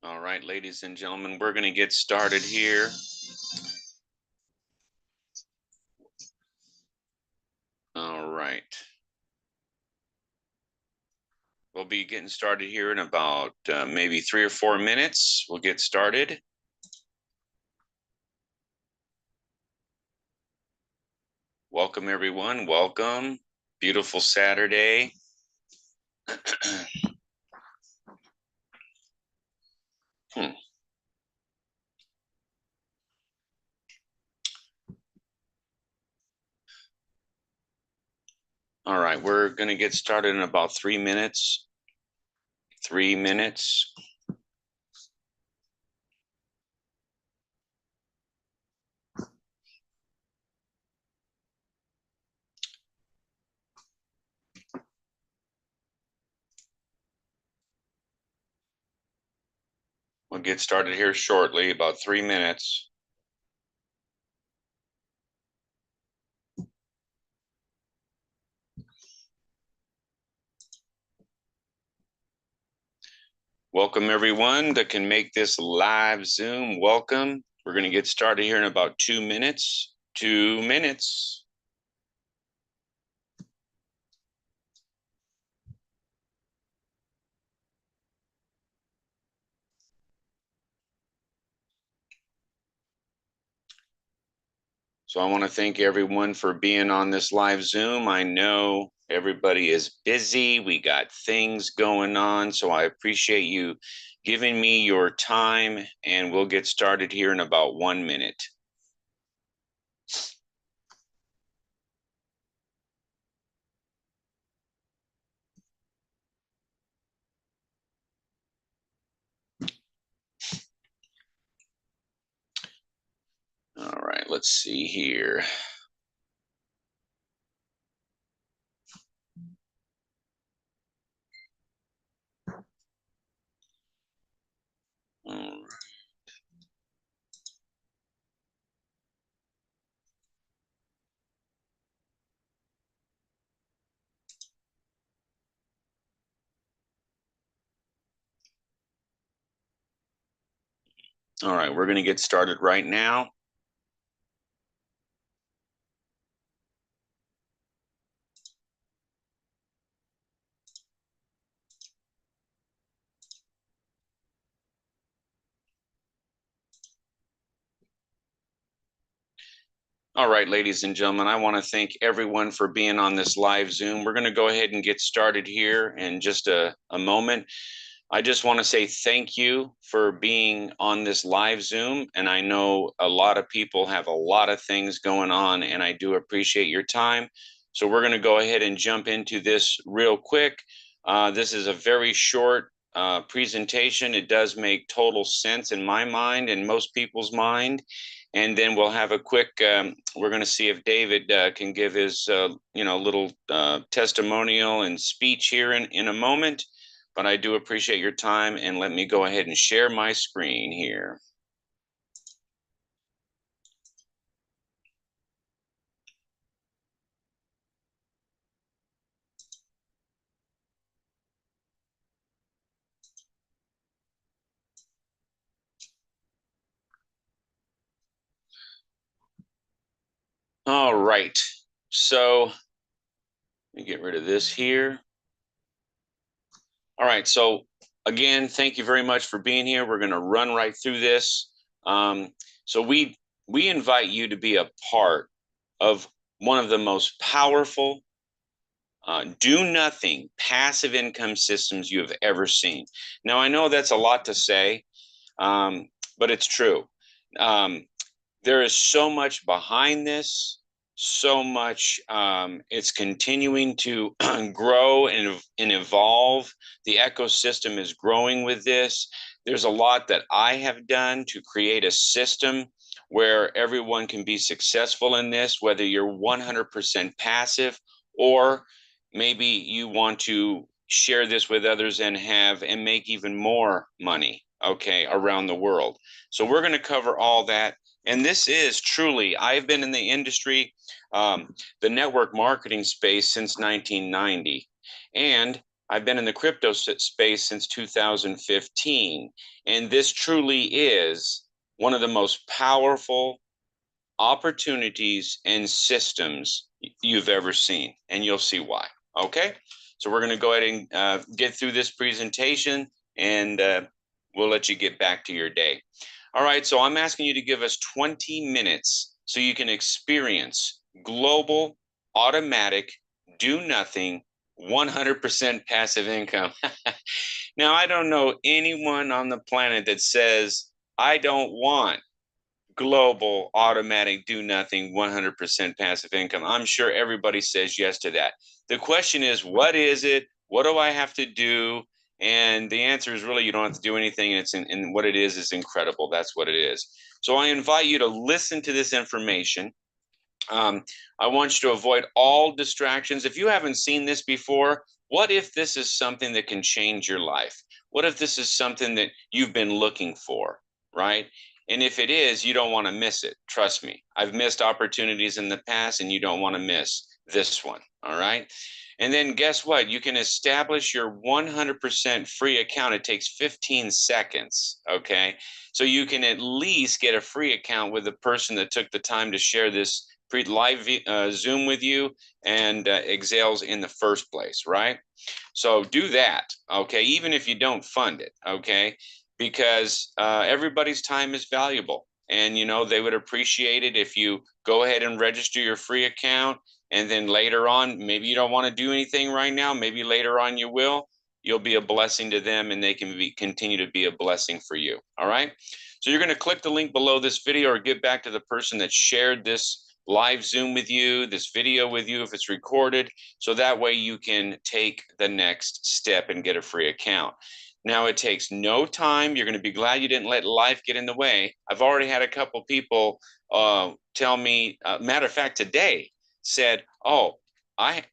All right, ladies and gentlemen, we're going to get started here. All right. We'll be getting started here in about maybe 3 or 4 minutes. We'll get started. Welcome, everyone. Welcome. Beautiful Saturday. All right, we're going to get started in about 3 minutes. 3 minutes. We'll get started here shortly, about 3 minutes. Welcome, everyone that can make this live Zoom. Welcome. We're going to get started here in about 2 minutes. 2 minutes. So I want to thank everyone for being on this live Zoom. I know everybody is busy. We got things going on. So I appreciate you giving me your time, and we'll get started here in about 1 minute. All right, let's see here. All right. All right, we're going to get started right now. All right, ladies and gentlemen, I want to thank everyone for being on this live Zoom. We're going to go ahead and get started here in just a moment. I just want to say thank you for being on this live Zoom. And I know a lot of people have a lot of things going on, and I do appreciate your time. So we're going to go ahead and jump into this real quick. This is a very short presentation. It does make total sense in my mind and most people's mind. And then we'll have a quick, we're going to see if David can give his, little testimonial and speech here in a moment. But I do appreciate your time, and let me go ahead and share my screen here. All right, so let me get rid of this here. All right, so again, thank you very much for being here. We're going to run right through this. So we invite you to be a part of one of the most powerful do nothing passive income systems you have ever seen. Now, I know that's a lot to say, but it's true. Um, there is so much behind this, so much. It's continuing to grow and evolve. The ecosystem is growing with this. There's a lot that I have done to create a system where everyone can be successful in this, whether you're 100% passive or maybe you want to share this with others and have and make even more money, okay, around the world. So we're going to cover all that. And this is truly, I've been in the industry, the network marketing space since 1990. And I've been in the crypto space since 2015, and this truly is one of the most powerful opportunities and systems you've ever seen, and you'll see why. Okay, so we're going to go ahead and get through this presentation, and we'll let you get back to your day. All right, so I'm asking you to give us 20 minutes so you can experience global, automatic, do nothing, 100% passive income. Now, I don't know anyone on the planet that says, I don't want global, automatic, do nothing, 100% passive income. I'm sure everybody says yes to that. The question is, what is it? What do I have to do? And the answer is really, you don't have to do anything. And and what it is incredible. That's what it is. So I invite you to listen to this information. I want you to avoid all distractions. If you haven't seen this before, what if this is something that can change your life? What if this is something that you've been looking for, right? And if it is, you don't want to miss it. Trust me. I've missed opportunities in the past, and you don't want to miss this one. All right. And then guess what? You can establish your 100% free account. It takes 15 seconds. Okay. So you can at least get a free account with the person that took the time to share this live Zoom with you and Exales in the first place, right? So do that, okay? Even if you don't fund it, okay? Because everybody's time is valuable. And, you know, they would appreciate it if you go ahead and register your free account. And then later on, maybe you don't want to do anything right now. Maybe later on you will. You'll be a blessing to them, and they can continue to be a blessing for you. All right. So you're going to click the link below this video or get back to the person that shared this live Zoom with you, this video with you if it's recorded, so that way you can take the next step and get a free account. Now, it takes no time. You're going to be glad you didn't let life get in the way. I've already had a couple people tell me, matter of fact, today said, oh, I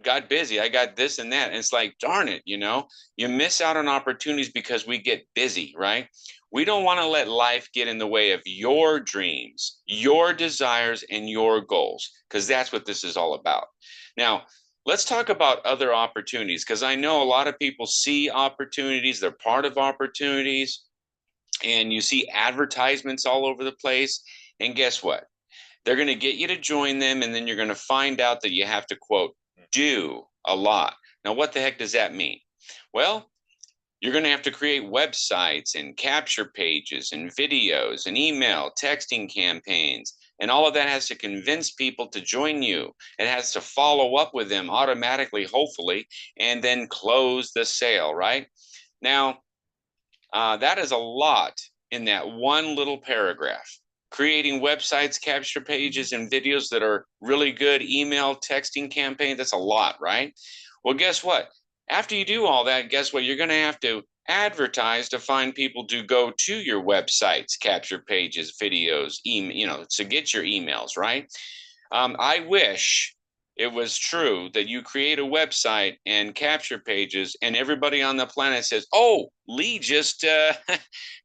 got busy. I got this and that. And it's like, darn it, you know, you miss out on opportunities because we get busy, right? We don't want to let life get in the way of your dreams, your desires, and your goals, because that's what this is all about. Now, let's talk about other opportunities, because I know a lot of people see opportunities, they're part of opportunities, and you see advertisements all over the place. And guess what? They're going to get you to join them, and then you're going to find out that you have to, quote, do a lot. Now, what the heck does that mean? Well, you're going to have to create websites and capture pages and videos and email, texting campaigns. And all of that has to convince people to join you. It has to follow up with them automatically, hopefully, and then close the sale, right? Now, that is a lot in that one little paragraph. Creating websites, capture pages, and videos that are really good, email, texting campaigns, that's a lot, right? Well, guess what? After you do all that, guess what? You're going to have to advertise to find people to go to your websites, capture pages, videos, email, you know, to get your emails, right? I wish it was true that you create a website and capture pages, and everybody on the planet says, oh, Lee just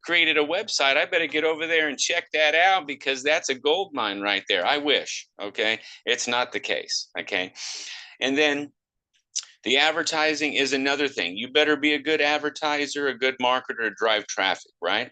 created a website. I better get over there and check that out because that's a gold mine right there. I wish, okay? It's not the case, okay? And then the advertising is another thing. You better be a good advertiser, a good marketer to drive traffic, right?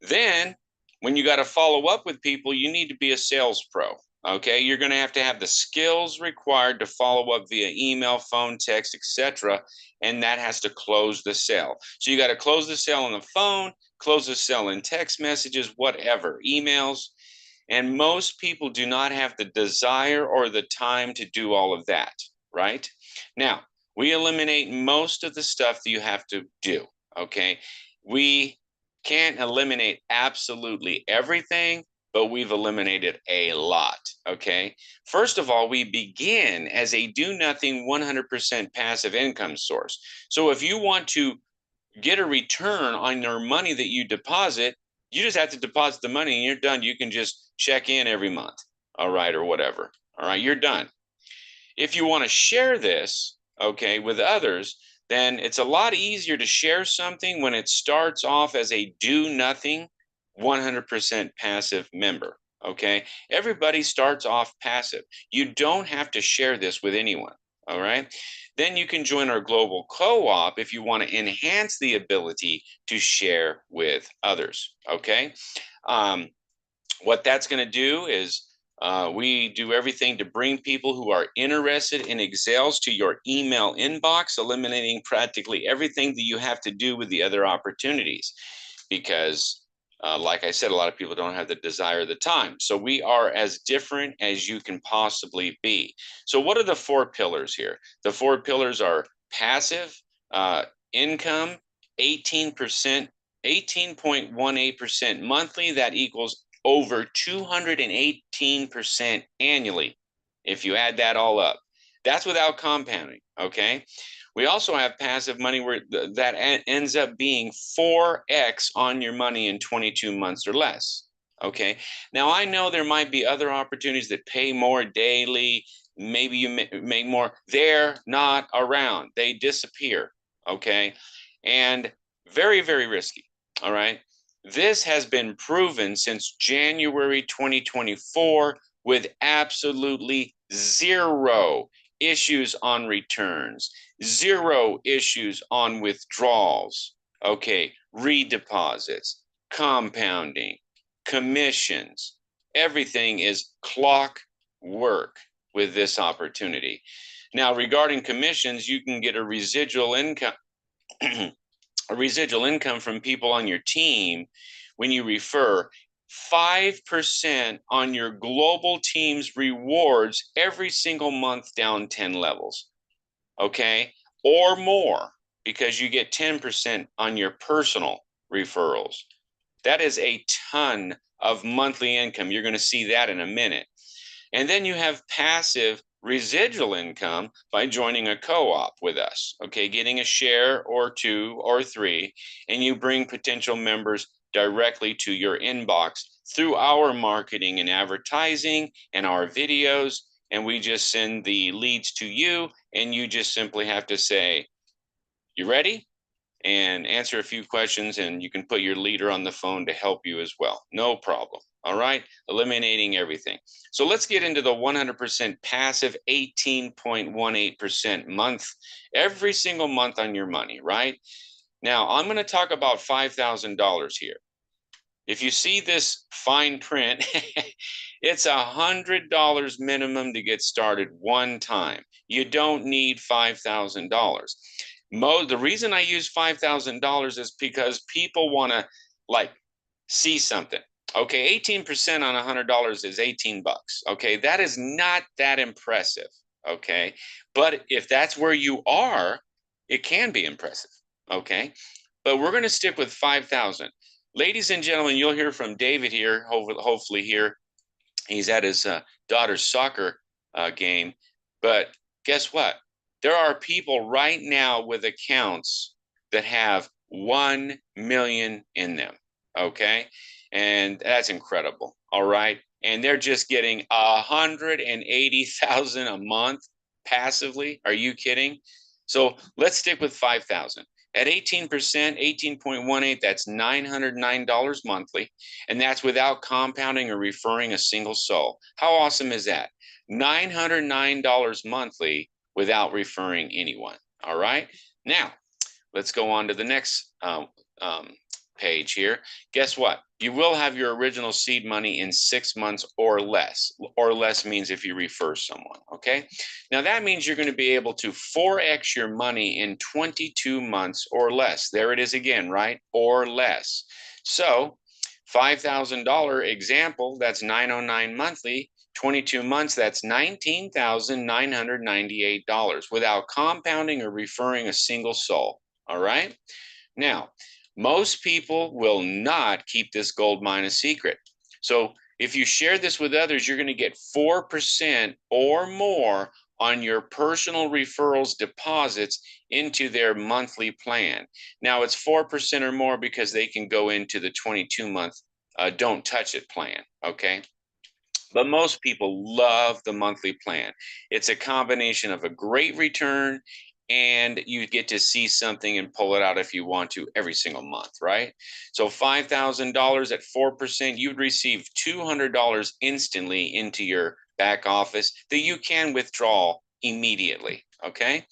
Then when you got to follow up with people, you need to be a sales pro. Okay, you're going to have the skills required to follow up via email, phone, text, etc., and that has to close the sale. So you got to close the sale on the phone, close the sale in text messages, whatever, emails. And most people do not have the desire or the time to do all of that, right? Now, we eliminate most of the stuff that you have to do, okay? We can't eliminate absolutely everything, but we've eliminated a lot, okay? First of all, we begin as a do-nothing 100% passive income source. So if you want to get a return on your money that you deposit, you just have to deposit the money and you're done. You can just check in every month, all right, or whatever. All right, you're done. If you want to share this, okay, with others, then it's a lot easier to share something when it starts off as a do nothing 100% passive member, okay? Everybody starts off passive. You don't have to share this with anyone, All right. Then you can join our global co-op if you want to enhance the ability to share with others. Okay. What that's going to do is we do everything to bring people who are interested in Excels to your email inbox, eliminating practically everything that you have to do with the other opportunities. Because, like I said, a lot of people don't have the desire or the time. So we are as different as you can possibly be. So, what are the 4 pillars here? The 4 pillars are passive income, 18%. 18.18% monthly, that equals over 218% annually if you add that all up. That's without compounding, okay? We also have passive money where that ends up being 4x on your money in 22 months or less, okay? Now, I know there might be other opportunities that pay more daily. Maybe you make more. They're not around. They disappear, okay? And very, very risky, all right? This has been proven since January 2024 with absolutely 0 issues on returns, 0 issues on withdrawals, okay, redeposits, compounding, commissions. Everything is clockwork with this opportunity. Now, regarding commissions, you can get a residual income from people on your team when you refer 5% on your global team's rewards every single month down 10 levels, okay? Or more, because you get 10% on your personal referrals. That is a ton of monthly income. You're going to see that in a minute. And then you have passive residual income by joining a co-op with us, okay, getting a share or 2 or 3, and you bring potential members directly to your inbox through our marketing and advertising and our videos, and we just send the leads to you, and you just simply have to say, you ready? And answer a few questions, and you can put your leader on the phone to help you as well. No problem. All right, eliminating everything. So let's get into the 100% passive 18.18% month, every single month on your money, right? Now, I'm going to talk about $5,000 here. If you see this fine print, it's $100 minimum to get started one time. You don't need $5,000. The reason I use $5,000 is because people want to like see something. Okay, 18% on $100 is 18 bucks. Okay, that is not that impressive. Okay, but if that's where you are, it can be impressive. Okay, but we're going to stick with 5,000. Ladies and gentlemen, you'll hear from David here, hopefully here. He's at his daughter's soccer game. But guess what? There are people right now with accounts that have 1 million in them. Okay. And that's incredible. All right. And they're just getting 180,000 a month passively. Are you kidding? So let's stick with 5,000. At 18%, 18.18, that's $909 monthly. And that's without compounding or referring a single soul. How awesome is that? $909 monthly without referring anyone. All right. Now, let's go on to the next page here. Guess what? You will have your original seed money in 6 months or less. Or less means if you refer someone, okay? Now that means you're going to be able to 4x your money in 22 months or less. There it is again, right? Or less. So $5,000 example, that's $909 monthly. 22 months, that's $19,998 without compounding or referring a single soul. All right? Now, most people will not keep this gold mine a secret. So if you share this with others, you're going to get 4% or more on your personal referrals deposits into their monthly plan. Now it's 4% or more because they can go into the 22-month don't touch it plan, okay? But most people love the monthly plan. It's a combination of a great return and you get to see something and pull it out if you want to every single month, right? So $5,000 at 4%, you'd receive $200 instantly into your back office that you can withdraw immediately, okay?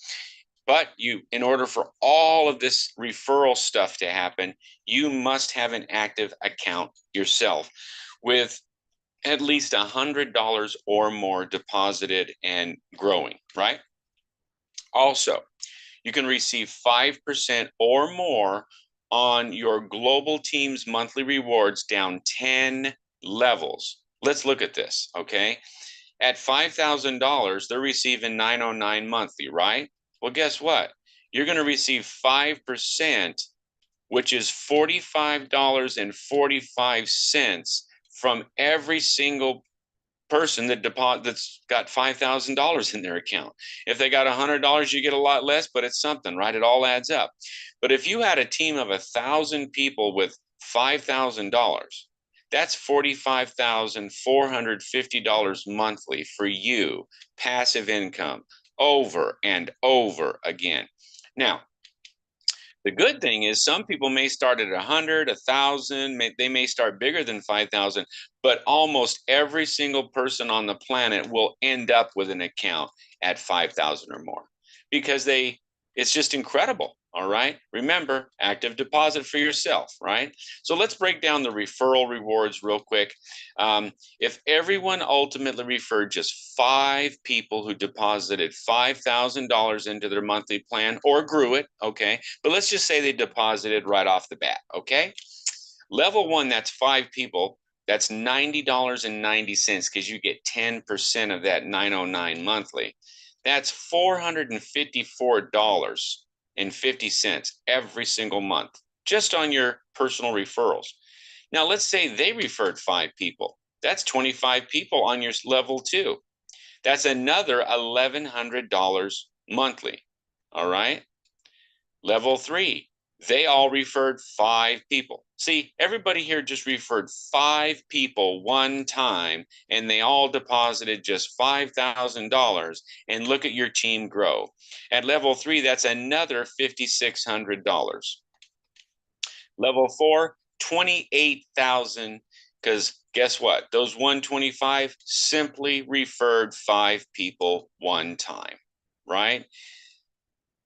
But in order for all of this referral stuff to happen, you must have an active account yourself with at least $100 or more deposited and growing, right? Also, you can receive 5% or more on your global team's monthly rewards down 10 levels. Let's look at this, okay? At $5,000, they're receiving 909 monthly, right? Well, guess what? You're going to receive 5%, which is $45.45 from every single person that's got $5,000 in their account. If they got $100, you get a lot less, but it's something, right? It all adds up. But if you had a team of 1,000 people with $5,000, that's $45,450 monthly for you, passive income, over and over again. Now, the good thing is some people may start at 100, 1,000, they may start bigger than 5,000, but almost every single person on the planet will end up with an account at 5,000 or more because it's just incredible. All right. Remember, active deposit for yourself, right? So let's break down the referral rewards real quick. If everyone ultimately referred just 5 people who deposited $5,000 into their monthly plan or grew it, okay, but let's just say they deposited right off the bat, okay? Level 1, that's 5 people. That's $90.90 because you get 10% of that 909 monthly. That's $454.50 every single month just on your personal referrals. Now, let's say they referred 5 people. That's 25 people on your level 2. That's another $1,100 monthly. All right. Level 3, they all referred 5 people. See, everybody here just referred 5 people one time, and they all deposited just $5,000. And look at your team grow. At level 3, that's another $5,600. Level 4, 28,000, because guess what? Those 125 simply referred 5 people one time, right?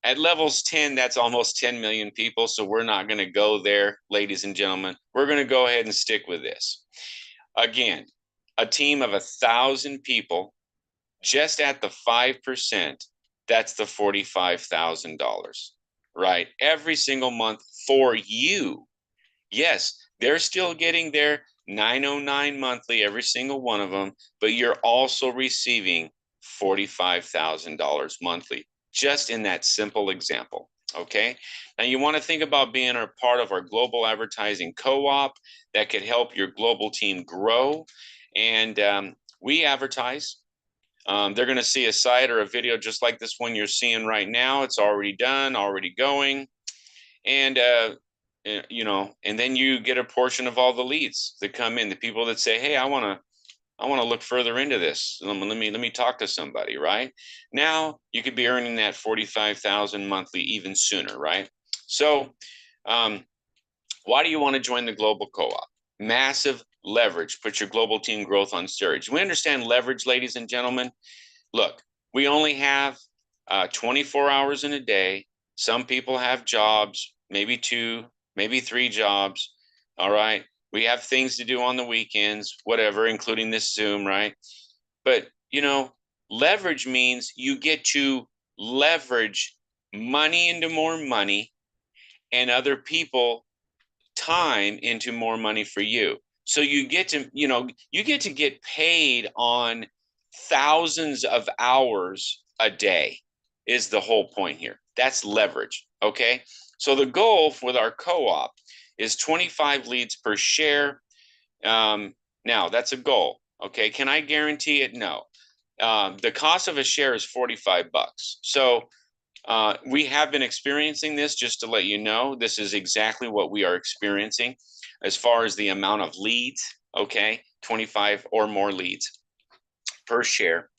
At levels 10, that's almost 10 million people. So we're not going to go there, ladies and gentlemen. We're going to go ahead and stick with this. Again, a team of 1,000 people, just at the 5%, that's the $45,000, right? Every single month for you. Yes, they're still getting their 909 monthly, every single one of them, but you're also receiving $45,000 monthly, just in that simple example. Okay. Now you want to think about being a part of our global advertising co-op that could help your global team grow. And we advertise. They're going to see a site or a video just like this one you're seeing right now. It's already done, already going. And and then you get a portion of all the leads that come in, the people that say, hey, I want to look further into this. Let me talk to somebody, right? Now you could be earning that 45,000 monthly even sooner, right? So why do you want to join the global co-op? Massive leverage. Put your global team growth on steroids. We understand leverage, ladies and gentlemen. Look, we only have 24 hours in a day. Some people have jobs, maybe 2, maybe 3 jobs. All right. We have things to do on the weekends, whatever, including this Zoom, right? But, leverage means you get to leverage money into more money and other people time into more money for you. So you get to get paid on thousands of hours a day is the whole point here. That's leverage. Okay. So the goal with our co-op is 25 leads per share. Now that's a goal. Okay. Can I guarantee it? No. The cost of a share is $45. So we have been experiencing this, just to let you know. This is exactly what we are experiencing as far as the amount of leads. Okay. 25 or more leads per share,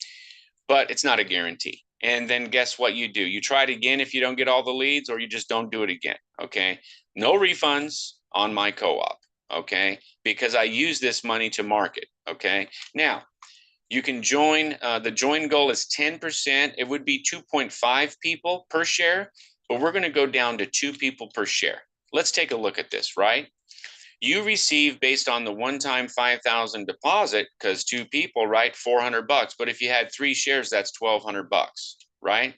but it's not a guarantee. And then guess what you do? You try it again if you don't get all the leads, or you just don't do it again. Okay. No refunds on my co-op. Okay. Because I use this money to market. Okay. Now, You can join. The join goal is 10%. It would be 2.5 people per share, but we're going to go down to 2 people per share. Let's take a look at this, right? You receive based on the one-time 5,000 deposit, because 2 people, right? $400. But if you had 3 shares, that's $1,200, right?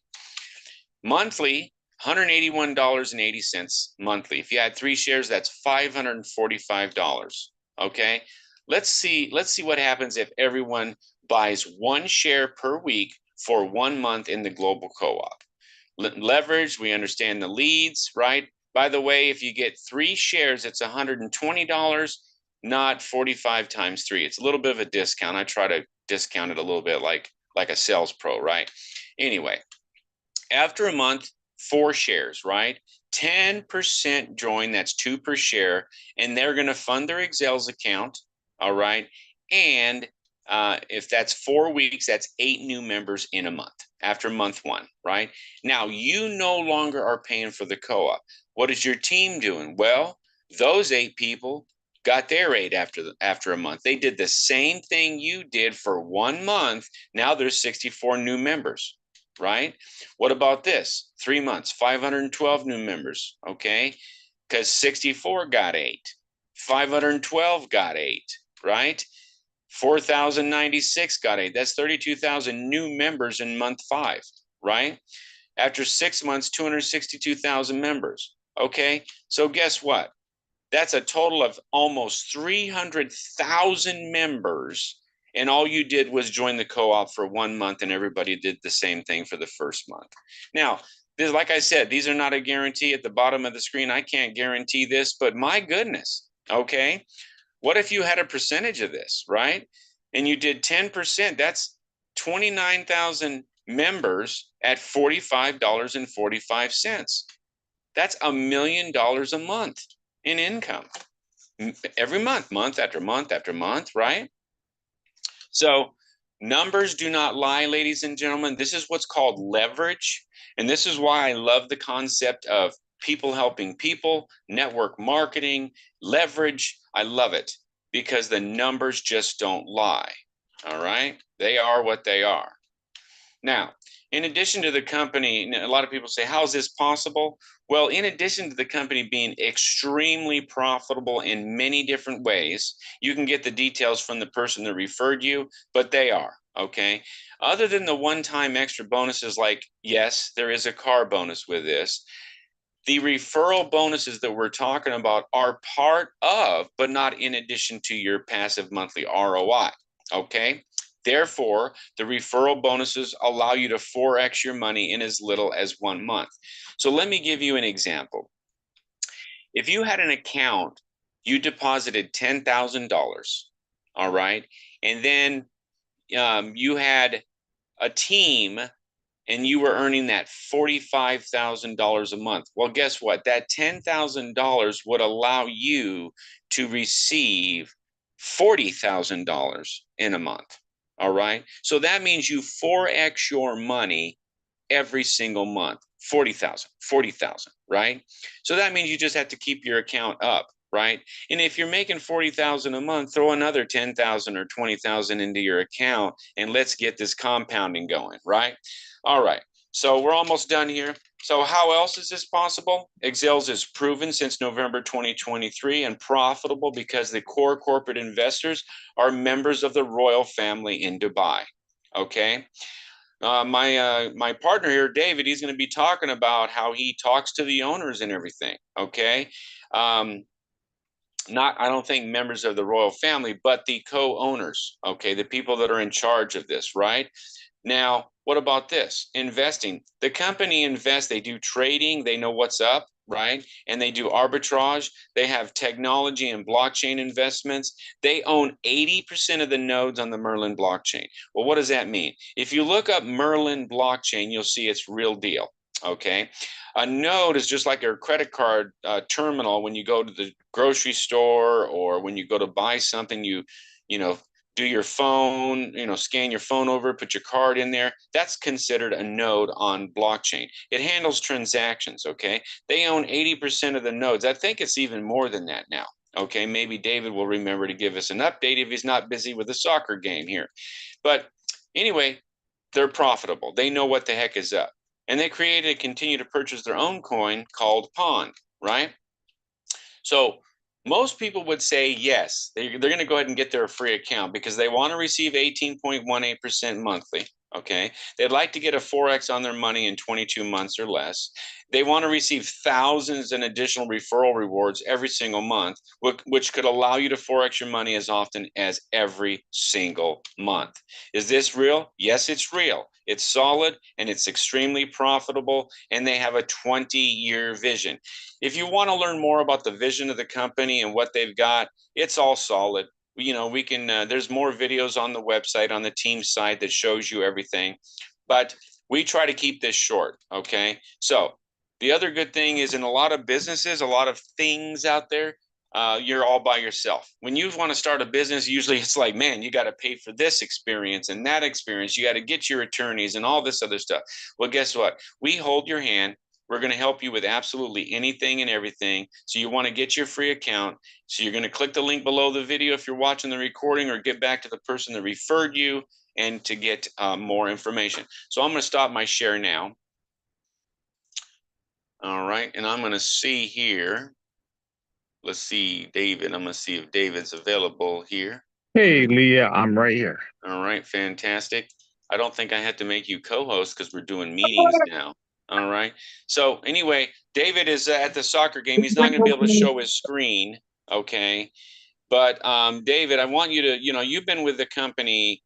Monthly, $181.80 monthly. If you had 3 shares, that's $545. Okay. Let's see what happens if everyone buys 1 share per week for 1 month in the global co-op. Leverage, we understand the leads, right? By the way, if you get 3 shares, it's $120, not 45 times 3. It's a little bit of a discount. I try to discount it a little bit like a sales pro, right? Anyway, after a month, 4 shares, right? 10% join, that's 2 per share, and they're going to fund their Excels account, all right? And if that's 4 weeks, that's 8 new members in a month after month 1, right? Now, you no longer are paying for the co-op. What is your team doing? Well, those 8 people got their 8 after a month. They did the same thing you did for 1 month. Now there's 64 new members, right? What about this? 3 months, 512 new members, okay? Because 64 got 8, 512 got 8, right? 4,096 got 8. That's 32,000 new members in month 5, right? After 6 months, 262,000 members. Okay, so guess what? That's a total of almost 300,000 members, and all you did was join the co-op for 1 month, and everybody did the same thing for the first month. Now, like I said, these are not a guarantee. At the bottom of the screen, I can't guarantee this, but my goodness, okay? What if you had a percentage of this, right? And you did 10%, that's 29,000 members at $45.45. That's $1 million a month in income every month, month after month after month, right? So numbers do not lie, ladies and gentlemen. This is what's called leverage. And this is why I love the concept of people helping people, network marketing, leverage. I love it because the numbers just don't lie. All right. They are what they are. Now, in addition to the company, a lot of people say, how is this possible? Well, in addition to the company being extremely profitable in many different ways, you can get the details from the person that referred you, but they are, okay? Other than the one-time extra bonuses, like, yes, there is a car bonus with this, the referral bonuses that we're talking about are part of, but not in addition to your passive monthly ROI, okay? Therefore, the referral bonuses allow you to 4x your money in as little as 1 month. So let me give you an example. If you had an account, you deposited $10,000, all right, and then you had a team and you were earning that $45,000 a month. Well, guess what? That $10,000 would allow you to receive $40,000 in a month. All right. So that means you 4x your money every single month. 40,000, right? So that means you just have to keep your account up, right? And if you're making 40,000 a month, throw another 10,000 or 20,000 into your account and let's get this compounding going, right? All right. So we're almost done here. So how else is this possible? Excels is proven since November 2023 and profitable because the core corporate investors are members of the royal family in Dubai. Okay. My partner here, David, he's going to be talking about how he talks to the owners and everything. Okay. Not, I don't think members of the royal family, but the co-owners. Okay. The people that are in charge of this, right? Now, what about this? Investing. The company invests, they do trading, they know what's up, right? And they do arbitrage. They have technology and blockchain investments. They own 80% of the nodes on the Merlin blockchain. Well, what does that mean? If you look up Merlin blockchain, you'll see it's real deal. Okay. A node is just like a credit card terminal. When you go to the grocery store or when you go to buy something, you know, do your phone, scan your phone over, put your card in there. That's considered a node on blockchain. It handles transactions, okay? They own 80% of the nodes. I think it's even more than that now, Okay, maybe David will remember to give us an update if he's not busy with a soccer game here. But anyway, they're profitable. They know what the heck is up. And they created and continue to purchase their own coin called Pond, right? So most people would say yes, they're going to go ahead and get their free account because they want to receive 18.18% monthly. Okay. They'd like to get a 4X on their money in 22 months or less. They want to receive thousands in additional referral rewards every single month, which could allow you to 4X your money as often as every single month. Is this real? Yes, it's real. It's solid and it's extremely profitable, and they have a 20-year vision. If you want to learn more about the vision of the company and what they've got, it's all solid. We can, there's more videos on the website, on the team site, that shows you everything. But we try to keep this short. Okay. So the other good thing is, in a lot of businesses, a lot of things out there, you're all by yourself. When you want to start a business, usually it's like, man, you got to pay for this experience and that experience. You got to get your attorneys and all this other stuff. Well, guess what? We hold your hand. We're going to help you with absolutely anything and everything. So you want to get your free account. So you're going to click the link below the video if you're watching the recording, or get back to the person that referred you and to get more information. So I'm going to stop my share now. All right. And I'm going to see here. Let's see, David. I'm going to see if David's available here. Hey, Leah, I'm right here. All right. Fantastic. I don't think I had to make you co-host because we're doing meetings now. All right. So anyway, David is at the soccer game. He's not going to be able to show his screen. Okay. But David, I want you to, you've been with the company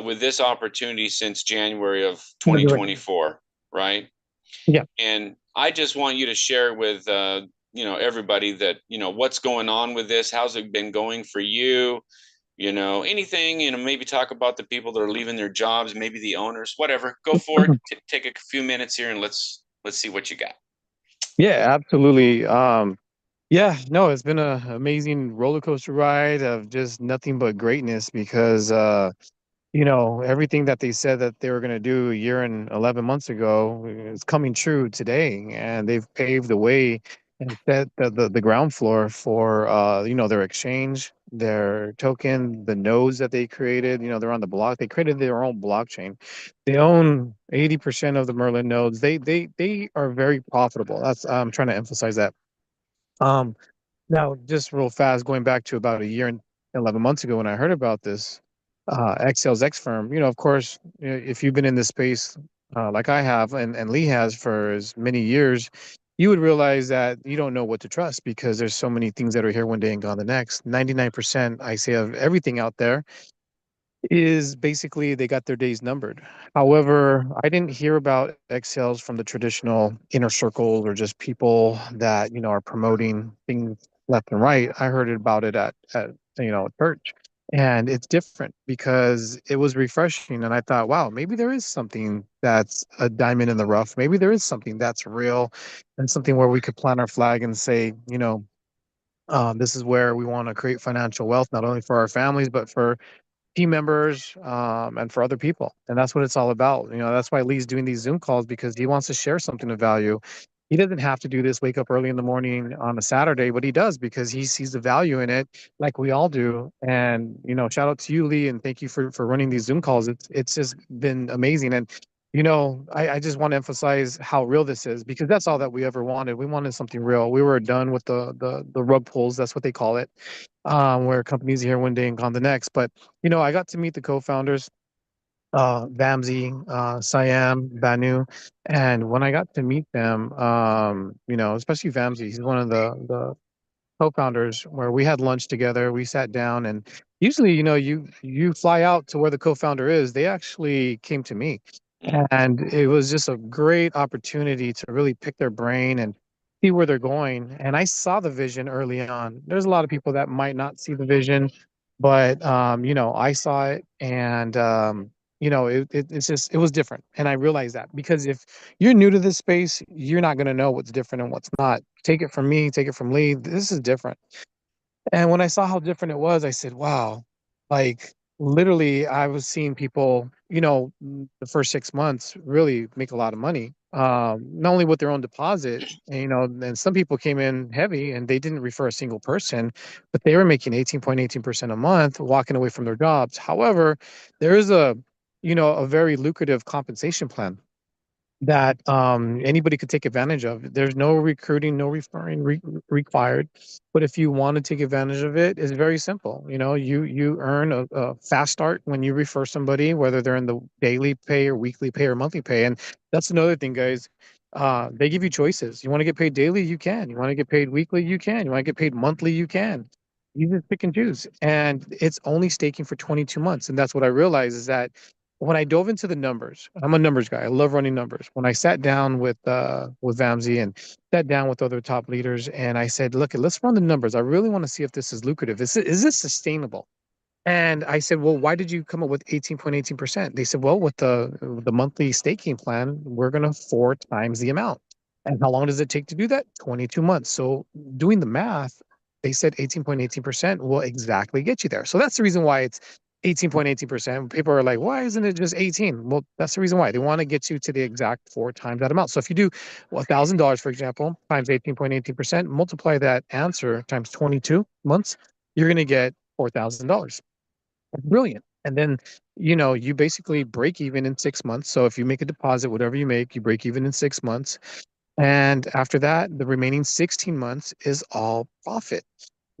with this opportunity since January of 2024, right? Yeah. And I just want you to share with, everybody that, what's going on with this. How's it been going for you? Anything, maybe talk about the people that are leaving their jobs, maybe the owners, whatever. Go for it. Take a few minutes here and let's see what you got. Yeah, absolutely. Yeah, no, it's been an amazing roller coaster ride of just nothing but greatness because everything that they said that they were going to do a year and 11 months ago is coming true today, and they've paved the way and set the ground floor for their exchange, their token, the nodes that they created. They're on the block. They created their own blockchain. They own 80% of the Merlin nodes. They are very profitable. That's I'm trying to emphasize that. Um, Now, just real fast, going back to about a year and 11 months ago when I heard about this, Excel's X firm, of course, if you've been in this space like I have and Lee has for as many years, you would realize that you don't know what to trust because there's so many things that are here one day and gone the next. 99%, I say, of everything out there is basically they got their days numbered. However, I didn't hear about Excels from the traditional inner circles or just people that, are promoting things left and right. I heard about it at church. And it's different because it was refreshing. And I thought, wow, maybe there is something that's a diamond in the rough. Maybe there is something that's real and something where we could plant our flag and say, this is where we want to create financial wealth, not only for our families, but for team members, and for other people. And that's what it's all about. That's why Lee's doing these Zoom calls because he wants to share something of value. He doesn't have to do this, wake up early in the morning on a Saturday, but he does because he sees the value in it, like we all do. And shout out to you, Lee, and thank you for running these Zoom calls. It's just been amazing. And I just want to emphasize how real this is because that's all that we ever wanted. We wanted something real. We were done with the rug pulls. That's what they call it, where companies are here one day and gone the next. But I got to meet the co-founders, Vamsi, Siam, Banu, and when I got to meet them, especially Vamsi, he's one of the co-founders. Where we had lunch together, we sat down, and usually, you fly out to where the co-founder is. They actually came to me, and it was just a great opportunity to really pick their brain and see where they're going. And I saw the vision early on. There's a lot of people that might not see the vision, but I saw it, and it was different. And I realized that because if you're new to this space, you're not going to know what's different and what's not. Take it from me, take it from Lee. This is different. And when I saw how different it was, I said, wow, like literally, I was seeing people, the first 6 months really make a lot of money. Not only with their own deposit, and, and some people came in heavy and they didn't refer a single person, but they were making 18.18% a month, walking away from their jobs. However, there is a very lucrative compensation plan that anybody could take advantage of. There's no recruiting, no referring required. But if you want to take advantage of it, it's very simple. You earn a fast start when you refer somebody, whether they're in the daily pay or weekly pay or monthly pay. And that's another thing, guys. They give you choices. You want to get paid daily, you can. You want to get paid weekly, you can. You want to get paid monthly, you can. You just pick and choose. And it's only staking for 22 months. And that's what I realized is that when I dove into the numbers, I'm a numbers guy. I love running numbers. When I sat down with Vamsi and sat down with other top leaders, and I said, "Look, let's run the numbers. I really want to see if this is lucrative. Is this sustainable?" And I said, "Well, why did you come up with 18.18%?" They said, "Well, with the monthly staking plan, we're gonna 4 times the amount." And how long does it take to do that? 22 months. So doing the math, they said 18.18% will exactly get you there. So that's the reason why it's 18.18%. People are like, why isn't it just 18? Well, that's the reason why. They want to get you to the exact 4 times that amount. So if you do $1,000, for example, times 18.18%, multiply that answer times 22 months, you're going to get $4,000. Brilliant. And then, you basically break even in 6 months. So if you make a deposit, whatever you make, you break even in 6 months. And after that, the remaining 16 months is all profit.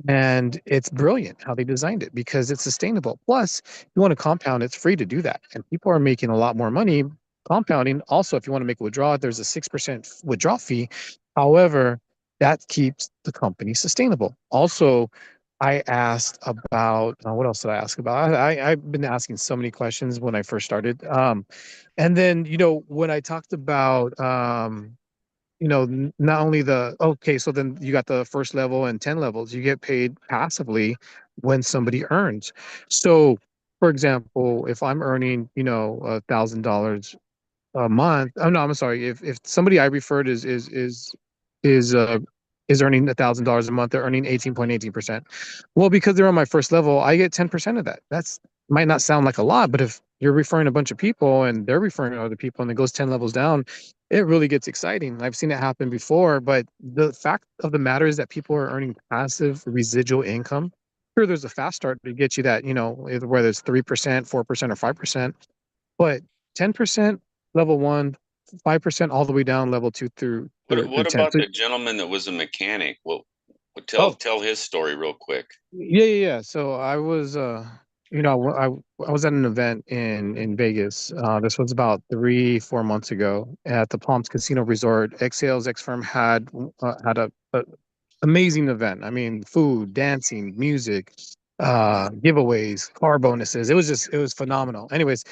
And it's brilliant how they designed it because it's sustainable. Plus, if you want to compound, it's free to do that. And people are making a lot more money compounding. Also, if you want to make a withdrawal, there's a 6% withdrawal fee. However, that keeps the company sustainable. Also, I asked about what else did I ask about? I've been asking so many questions when I first started. And then, when I talked about not only okay, so then you got the first level and 10 levels, you get paid passively when somebody earns. So, for example, if I'm earning, $1,000 a month. Oh no, I'm sorry. If somebody I referred is uh is earning $1,000 a month, they're earning 18.18%. Well, because they're on my first level, I get 10% of that. That's might not sound like a lot, but if you're referring a bunch of people and they're referring to other people and it goes 10 levels down, it really gets exciting. I've seen it happen before, but the fact of the matter is that people are earning passive residual income. Sure, there's a fast start to get you that, whether it's 3%, 4%, or 5%, but 10% level one, 5% all the way down level two through What 10. about So, the gentleman that was a mechanic? Well, oh, tell his story real quick. yeah. So I was, I was at an event in Vegas. This was about 3, 4 months ago at the Palms Casino Resort. X Firm had a amazing event. I mean, food, dancing, music, giveaways, car bonuses. It was phenomenal. Anyways,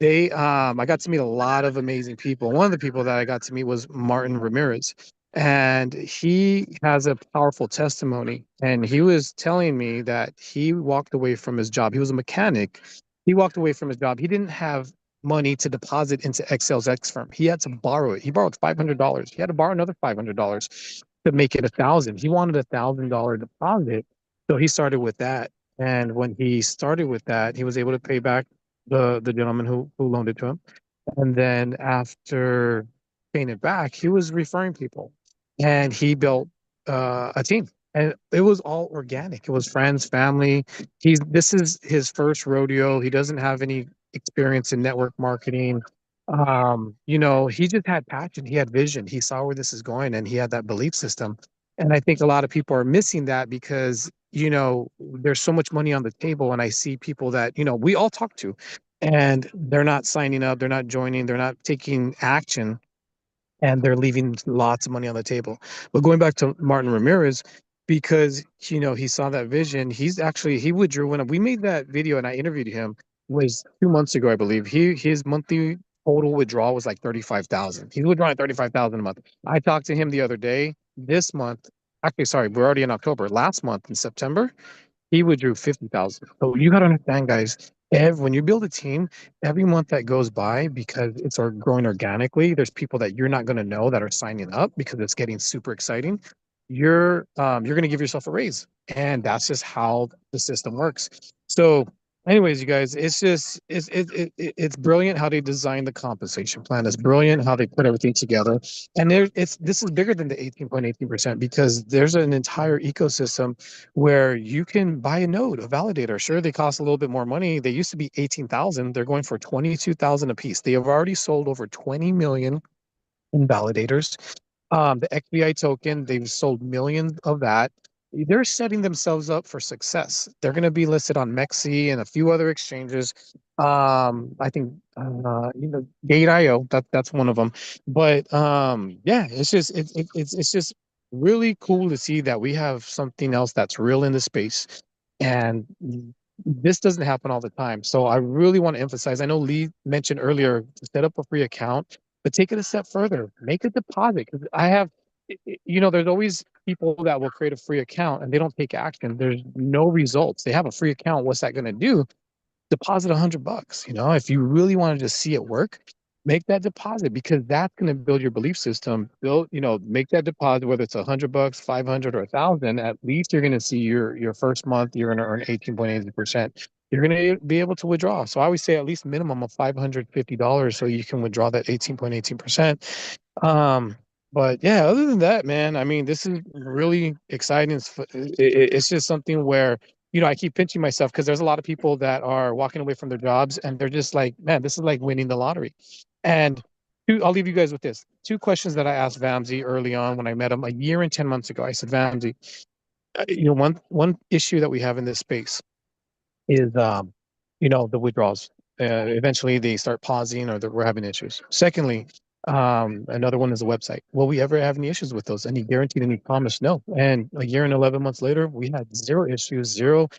I got to meet a lot of amazing people. One of the people that I got to meet was Martin Ramirez, and he has a powerful testimony. And he was telling me that he walked away from his job. He was a mechanic. He walked away from his job. He didn't have money to deposit into Excel's X firm. He had to borrow it. He borrowed $500. He had to borrow another $500 to make it 1,000. He wanted $1,000 deposit, so he started with that. And when he started with that, he was able to pay back the gentleman who loaned it to him. And then after paying it back, he was referring people, and he built a team. And it was all organic. It was friends, family. This is his first rodeo. He doesn't have any experience in network marketing. He just had passion. He had vision. He saw where this is going, and he had that belief system. And I think a lot of people are missing that because there's so much money on the table, and I see people that we all talk to, and they're not signing up, they're not joining, they're not taking action, and they're leaving lots of money on the table. But going back to Martin Ramirez, because he saw that vision, he withdrew when we made that video and I interviewed him was 2 months ago, I believe. His monthly total withdrawal was like 35,000. He's withdrawing 35,000 a month. I talked to him the other day. This month, actually, sorry, we're already in October. Last month in September, he withdrew 50,000. So you got to understand, guys, when you build a team, every month that goes by, because it's growing organically, there's people that you're not going to know that are signing up because it's getting super exciting. You're going to give yourself a raise, and that's just how the system works. So anyways, you guys, it's just it's brilliant how they designed the compensation plan. It's brilliant how they put everything together. And this is bigger than the 18.18% because there's an entire ecosystem where you can buy a node, a validator. Sure, they cost a little bit more money. They used to be 18,000. They're going for 22,000 a piece. They have already sold over 20 million in validators. The XBI token, they've sold millions of that. They're setting themselves up for success. They're going to be listed on Mexi and a few other exchanges. I think Gate.io, that's one of them. But yeah, it's just really cool to see that we have something else that's real in the space, and this doesn't happen all the time. So I really want to emphasize. I know Lee mentioned earlier to set up a free account, but take it a step further. Make a deposit. 'Cause I have, there's always people that will create a free account and they don't take action. There's no results. They have a free account. What's that going to do? Deposit $100. If you really want to just see it work, make that deposit because that's going to build your belief system. Make that deposit, whether it's $100, 500 or 1,000, at least you're going to see your first month, you're going to earn 18.80%. You're going to be able to withdraw. So I always say at least minimum of $550 so you can withdraw that 18.18%. Um, but yeah, other than that, man, I mean, this is really exciting. It's just something where I keep pinching myself because there's a lot of people that are walking away from their jobs and they're just like, man, this is like winning the lottery. And I'll leave you guys with this. Two questions that I asked Vamsi early on when I met him a year and 10 months ago. I said, Vamsi, one issue that we have in this space is, the withdrawals. Eventually they start pausing or we're having issues. Secondly, another one is the website. Will we ever have any issues with those? Any guaranteed, any promise? No. And a year and 11 months later, we had zero issues, zero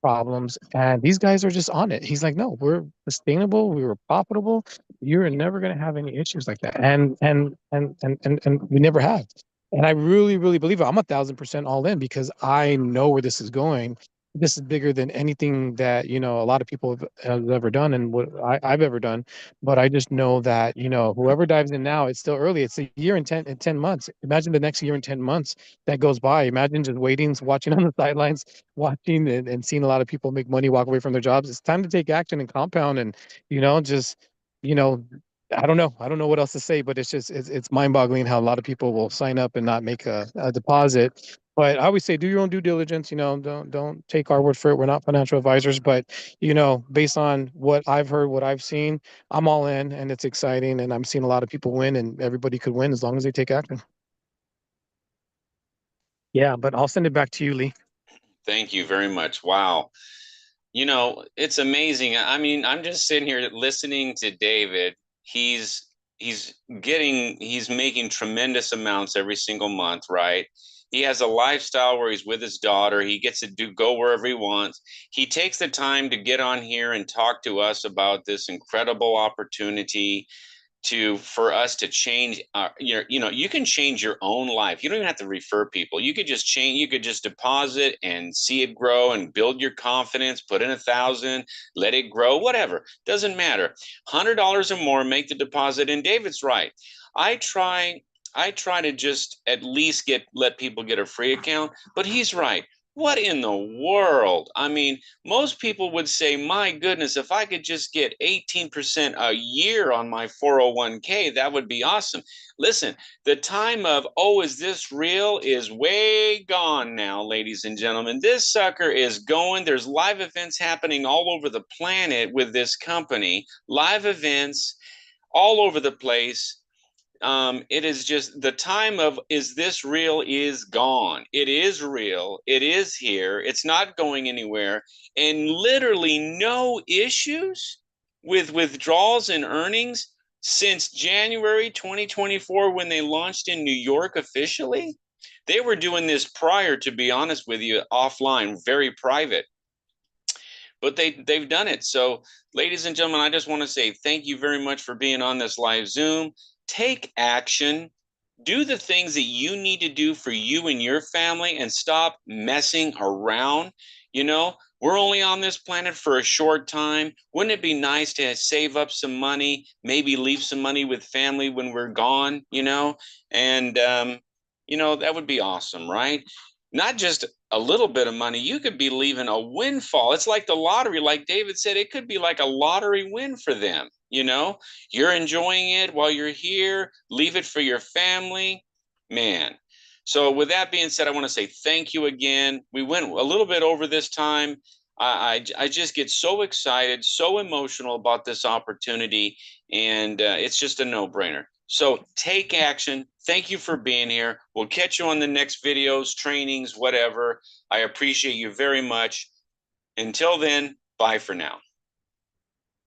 problems, and these guys are just on it. He's like, no, we're sustainable, we were profitable. You're never going to have any issues like that, and we never have. And I really, really believe it. I'm 1,000% all in because I know where this is going. This is bigger than anything that a lot of people have ever done and what I've ever done. But I just know that whoever dives in now, it's still early. It's a year and 10 months. Imagine the next year and 10 months that goes by. Imagine just waiting, watching on the sidelines, watching and seeing a lot of people make money, walk away from their jobs. It's time to take action and compound and, just, you know, I don't know. I don't know what else to say, but it's mind-boggling how a lot of people will sign up and not make a deposit. But I always say, do your own due diligence. Don't take our word for it. We're not financial advisors, but based on what I've heard, what I've seen, I'm all in, and it's exciting. And I'm seeing a lot of people win, and everybody could win as long as they take action. Yeah, but I'll send it back to you, Lee. Thank you very much. Wow. It's amazing. I mean, I'm just sitting here listening to David. He's he's making tremendous amounts every single month, right? He has a lifestyle where he's with his daughter. He gets to go wherever he wants. He takes the time to get on here and talk to us about this incredible opportunity for us to change you can change your own life. You don't even have to refer people. You could just change. You could just deposit and see it grow and build your confidence. Put in 1,000, let it grow, whatever, doesn't matter. $100 or more, make the deposit. And David's right. I try to just at least let people get a free account, but he's right. What in the world? I mean, most people would say, my goodness, if I could just get 18% a year on my 401k, that would be awesome. Listen, the time of, oh, is this real is way gone now, ladies and gentlemen. This sucker is going. There's live events happening all over the planet with this company, live events all over the place. It is just the time of, is this real, is gone. It is real. It is here. It's not going anywhere. And literally no issues with withdrawals and earnings since January 2024 when they launched in New York officially. They were doing this prior, to be honest with you, offline, very private, but they've done it. So, ladies and gentlemen, I just want to say thank you very much for being on this live Zoom. Take action. Do the things that you need to do for you and your family and stop messing around. We're only on this planet for a short time. Wouldn't it be nice to save up some money, maybe leave some money with family when we're gone, and that would be awesome, right? not just a little bit of money, you could be leaving a windfall. It's like the lottery, like David said, it could be like a lottery win for them. You know, you're enjoying it while you're here, leave it for your family, man. So, with that being said, I want to say thank you again. We went a little bit over this time. I just get so excited, so emotional about this opportunity, and it's just a no brainer. So take action. Thank you for being here. We'll catch you on the next videos, trainings, whatever. I appreciate you very much. Until then, bye for now.